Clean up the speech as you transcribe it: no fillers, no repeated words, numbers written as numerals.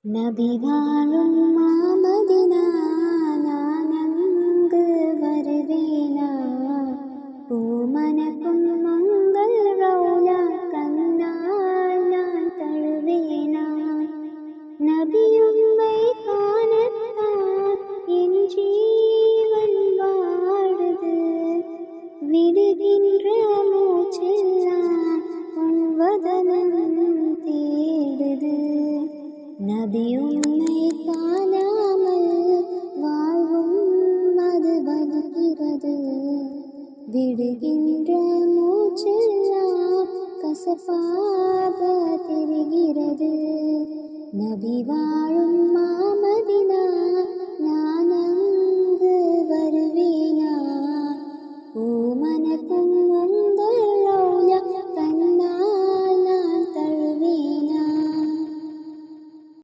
நபி வாழும் மாமதினா நானங்கு வருவேனா பூமனக்கும் மங்கள் ரௌலா கண்ணால் நான் தழுவேனா நபியும்மை காணத்தான் என் ஜீவன் வாழுது விடுகின்ற மூச்செல்லாம் உன் வதனம் தேடுது நபியும்மை காணாமல் வாழ்வும் அது வலிக்கிறது விடுகின்ற மூச்செல்லாம் கசப்பாக தெரிகிறது நபி வாழும்